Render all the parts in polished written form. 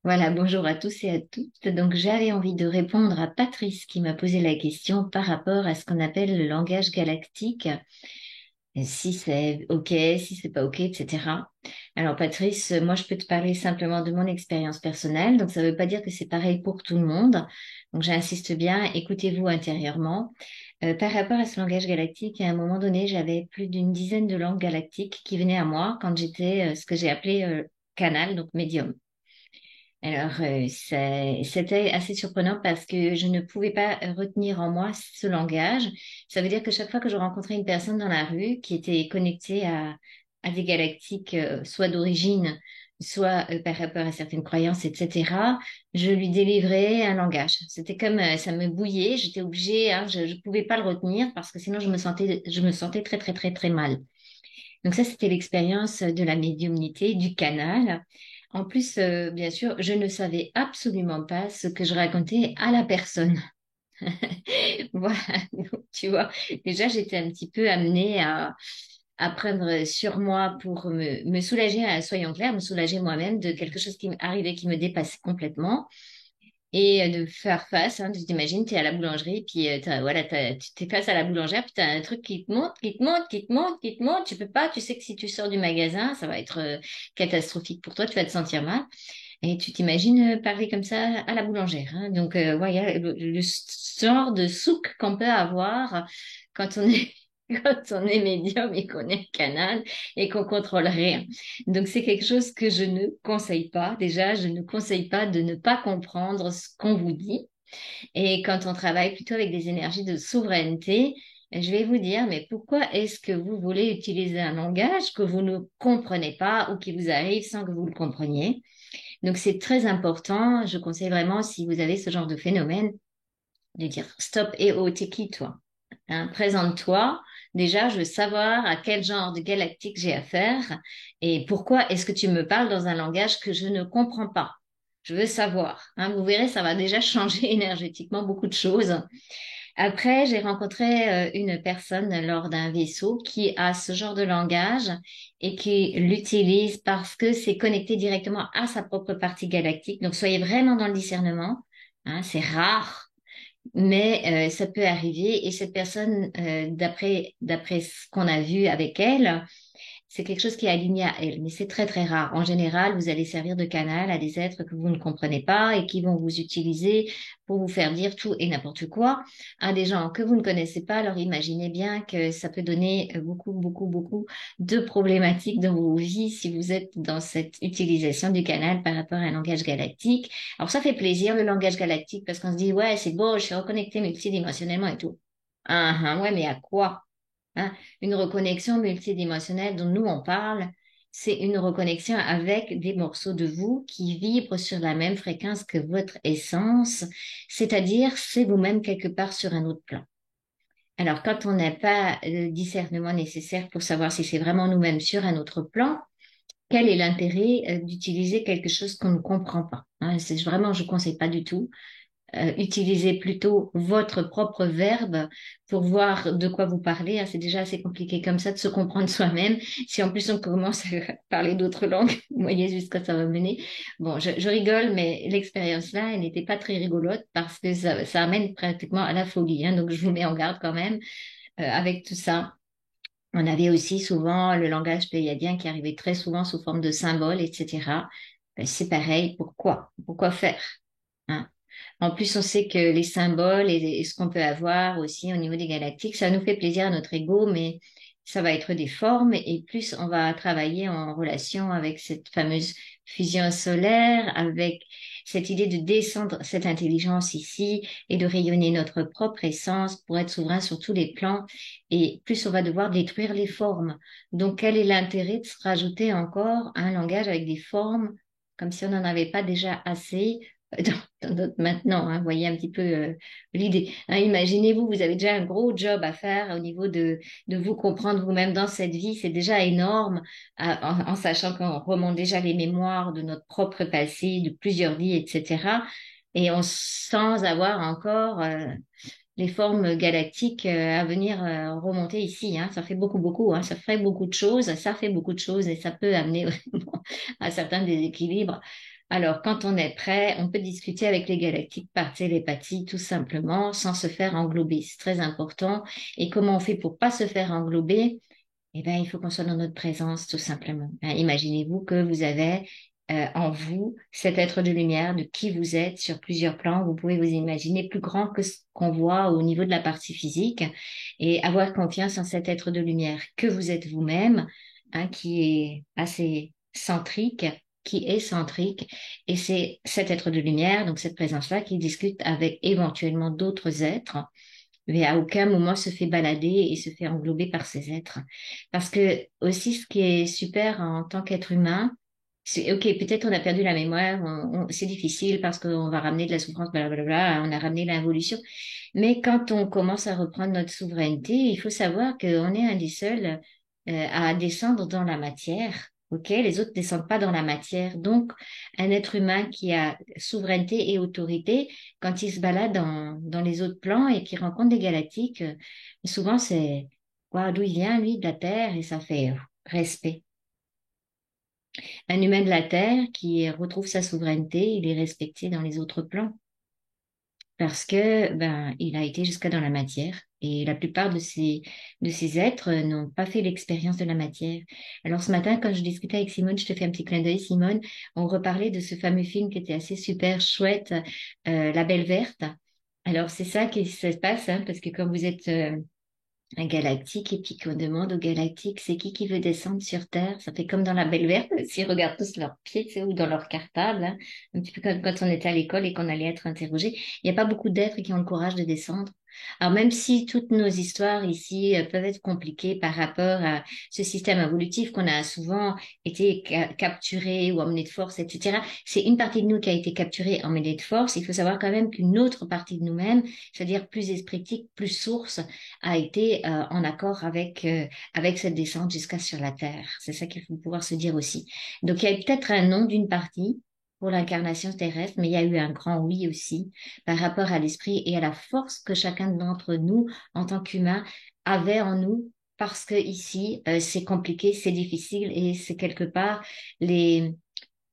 Voilà, bonjour à tous et à toutes. Donc, j'avais envie de répondre à Patrice qui m'a posé la question par rapport à ce qu'on appelle le langage galactique, et si c'est OK, si c'est pas OK, etc. Alors, Patrice, moi, je peux te parler simplement de mon expérience personnelle. Donc, ça ne veut pas dire que c'est pareil pour tout le monde. Donc, j'insiste bien, écoutez-vous intérieurement. Par rapport à ce langage galactique, à un moment donné, j'avais plus d'une dizaine de langues galactiques qui venaient à moi quand j'étais ce que j'ai appelé canal, donc médium. Alors, c'était assez surprenant parce que je ne pouvais pas retenir en moi ce langage. Ça veut dire que chaque fois que je rencontrais une personne dans la rue qui était connectée à des galactiques, soit d'origine, soit par rapport à certaines croyances, etc., je lui délivrais un langage. C'était comme ça me bouillait, j'étais obligée, hein, je ne pouvais pas le retenir parce que sinon je me sentais très, très, très, très mal. Donc ça, c'était l'expérience de la médiumnité, du canal. En plus, bien sûr, je ne savais absolument pas ce que je racontais à la personne. Voilà, donc, tu vois, déjà, j'étais un petit peu amenée à prendre sur moi pour me soulager, soyons clairs, me soulager moi-même de quelque chose qui m'arrivait, qui me dépassait complètement et de faire face, hein, tu t'imagines, tu es à la boulangerie, puis voilà, tu t'es face à la boulangère, puis tu as un truc qui te monte, qui te monte, qui te monte, qui te monte, tu peux pas, tu sais que si tu sors du magasin, ça va être catastrophique pour toi, tu vas te sentir mal, et tu t'imagines parler comme ça à la boulangère, hein. Donc, voilà, le genre de souk qu'on peut avoir quand on est quand on est médium et qu'on est canal et qu'on contrôle rien. Donc, c'est quelque chose que je ne conseille pas. Déjà, je ne conseille pas de ne pas comprendre ce qu'on vous dit. Et quand on travaille plutôt avec des énergies de souveraineté, je vais vous dire, mais pourquoi est-ce que vous voulez utiliser un langage que vous ne comprenez pas ou qui vous arrive sans que vous le compreniez? Donc, c'est très important. Je conseille vraiment, si vous avez ce genre de phénomène, de dire stop et oh, t'es qui toi? Hein, présente-toi. Déjà, je veux savoir à quel genre de galactique j'ai affaire et pourquoi est-ce que tu me parles dans un langage que je ne comprends pas. Je veux savoir. Hein, vous verrez, ça va déjà changer énergétiquement beaucoup de choses. Après, j'ai rencontré une personne lors d'un vaisseau qui a ce genre de langage et qui l'utilise parce que c'est connecté directement à sa propre partie galactique. Donc, soyez vraiment dans le discernement. Hein, c'est rare mais ça peut arriver et cette personne, d'après ce qu'on a vu avec elle, c'est quelque chose qui est aligné à elle, mais c'est très très rare. En général, vous allez servir de canal à des êtres que vous ne comprenez pas et qui vont vous utiliser pour vous faire dire tout et n'importe quoi à des gens que vous ne connaissez pas. Alors imaginez bien que ça peut donner beaucoup, beaucoup, beaucoup de problématiques dans vos vies si vous êtes dans cette utilisation du canal par rapport à un langage galactique. Alors ça fait plaisir le langage galactique parce qu'on se dit ouais, c'est beau, je suis reconnecté multidimensionnellement et tout. Ah, ah, ouais, mais à quoi? Hein, une reconnexion multidimensionnelle dont nous on parle, c'est une reconnexion avec des morceaux de vous qui vibrent sur la même fréquence que votre essence, c'est-à-dire c'est vous-même quelque part sur un autre plan. Alors quand on n'a pas le discernement nécessaire pour savoir si c'est vraiment nous-mêmes sur un autre plan, quel est l'intérêt d'utiliser quelque chose qu'on ne comprend pas? Hein, c'est vraiment, je ne conseille pas du tout utilisez plutôt votre propre verbe pour voir de quoi vous parlez, hein. C'est déjà assez compliqué comme ça de se comprendre soi-même. Si en plus on commence à parler d'autres langues, vous voyez jusqu'à ça va mener. Bon, je rigole, mais l'expérience là, elle n'était pas très rigolote parce que ça amène pratiquement à la folie, hein. Donc je vous mets en garde quand même avec tout ça. On avait aussi souvent le langage pléiadien qui arrivait très souvent sous forme de symboles, etc. Ben, c'est pareil, pourquoi? Pourquoi faire? Hein. En plus, on sait que les symboles et ce qu'on peut avoir aussi au niveau des galactiques, ça nous fait plaisir à notre ego, mais ça va être des formes et plus on va travailler en relation avec cette fameuse fusion solaire, avec cette idée de descendre cette intelligence ici et de rayonner notre propre essence pour être souverain sur tous les plans. Et plus on va devoir détruire les formes. Donc, quel est l'intérêt de se rajouter encore un langage avec des formes comme si on n'en avait pas déjà assez? Maintenant, hein, voyez un petit peu l'idée. Hein, imaginez-vous, vous avez déjà un gros job à faire au niveau de vous comprendre vous-même dans cette vie. C'est déjà énorme en sachant qu'on remonte déjà les mémoires de notre propre passé, de plusieurs vies, etc. Et sans avoir encore les formes galactiques à venir remonter ici. Hein. Ça fait beaucoup, beaucoup. Hein. Ça fait beaucoup de choses. Ça fait beaucoup de choses et ça peut amener à certains déséquilibres Alors, quand on est prêt, on peut discuter avec les galactiques par télépathie, tout simplement, sans se faire englober. C'est très important. Et comment on fait pour pas se faire englober? Eh bien, il faut qu'on soit dans notre présence, tout simplement. Hein, imaginez-vous que vous avez en vous cet être de lumière, de qui vous êtes sur plusieurs plans. Vous pouvez vous imaginer plus grand que ce qu'on voit au niveau de la partie physique et avoir confiance en cet être de lumière que vous êtes vous-même, hein, qui est assez centrique, qui est centrique. Et c'est cet être de lumière, donc cette présence-là, qui discute avec éventuellement d'autres êtres mais à aucun moment se fait balader et se fait englober par ces êtres. Parce que aussi, ce qui est super en tant qu'être humain, c'est, ok, peut-être on a perdu la mémoire, c'est difficile parce qu'on va ramener de la souffrance, blablabla, on a ramené l'involution. Mais quand on commence à reprendre notre souveraineté, il faut savoir qu'on est un des seuls à descendre dans la matière. Ok, les autres descendent pas dans la matière. Donc, un être humain qui a souveraineté et autorité, quand il se balade dans les autres plans et qu'il rencontre des galactiques, souvent c'est quoi, d'où il vient, lui, de la Terre, et ça fait respect. Un humain de la Terre qui retrouve sa souveraineté, il est respecté dans les autres plans parce que ben il a été jusqu'à dans la matière et la plupart de ces êtres n'ont pas fait l'expérience de la matière. Alors ce matin quand je discutais avec Simone, je te fais un petit clin d'œil Simone, on reparlait de ce fameux film qui était assez super chouette, La Belle Verte. Alors c'est ça qui se passe hein, parce que quand vous êtes un galactique et puis qu'on demande aux galactiques c'est qui veut descendre sur Terre. Ça fait comme dans la Belle Verte, s'ils regardent tous leurs pieds, tu sais, ou dans leur cartable, hein. Un petit peu comme quand on était à l'école et qu'on allait être interrogé. Il n'y a pas beaucoup d'êtres qui ont le courage de descendre. Alors même si toutes nos histoires ici peuvent être compliquées par rapport à ce système évolutif qu'on a souvent été capturé ou emmené de force, etc., c'est une partie de nous qui a été capturée, emmenée de force. Il faut savoir quand même qu'une autre partie de nous-mêmes, c'est-à-dire plus espritique, plus source, a été en accord avec cette descente jusqu'à sur la Terre. C'est ça qu'il faut pouvoir se dire aussi. Donc, il y a peut-être un non d'une partie pour l'incarnation terrestre, mais il y a eu un grand oui aussi par rapport à l'esprit et à la force que chacun d'entre nous, en tant qu'humain, avait en nous, parce que ici, c'est compliqué, c'est difficile et c'est quelque part les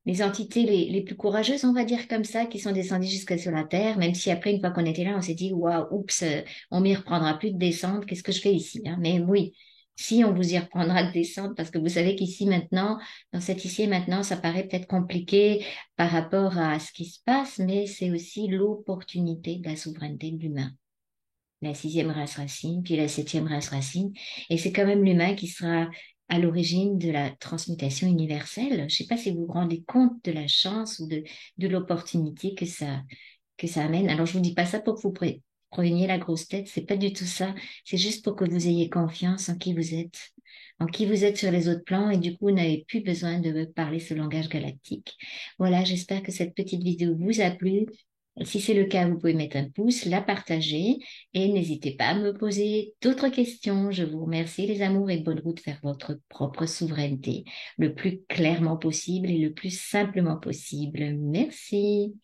les entités les plus courageuses, on va dire comme ça, qui sont descendues jusqu'à sur la Terre, même si après, une fois qu'on était là, on s'est dit, waouh, oups, on m'y reprendra plus de descendre, qu'est-ce que je fais ici, hein? Mais oui, si on vous y reprendra de descendre, parce que vous savez qu'ici maintenant, dans cet ici et maintenant, ça paraît peut-être compliqué par rapport à ce qui se passe, mais c'est aussi l'opportunité de la souveraineté de l'humain. La sixième race racine, puis la septième race racine. Et c'est quand même l'humain qui sera à l'origine de la transmutation universelle. Je ne sais pas si vous vous rendez compte de la chance ou de l'opportunité que ça amène. Alors, je vous dis pas ça pour que vous preniez la grosse tête. C'est pas du tout ça. C'est juste pour que vous ayez confiance en qui vous êtes sur les autres plans et du coup, vous n'avez plus besoin de parler ce langage galactique. Voilà, j'espère que cette petite vidéo vous a plu. Si c'est le cas, vous pouvez mettre un pouce, la partager et n'hésitez pas à me poser d'autres questions. Je vous remercie les amours et bonne route vers votre propre souveraineté le plus clairement possible et le plus simplement possible. Merci.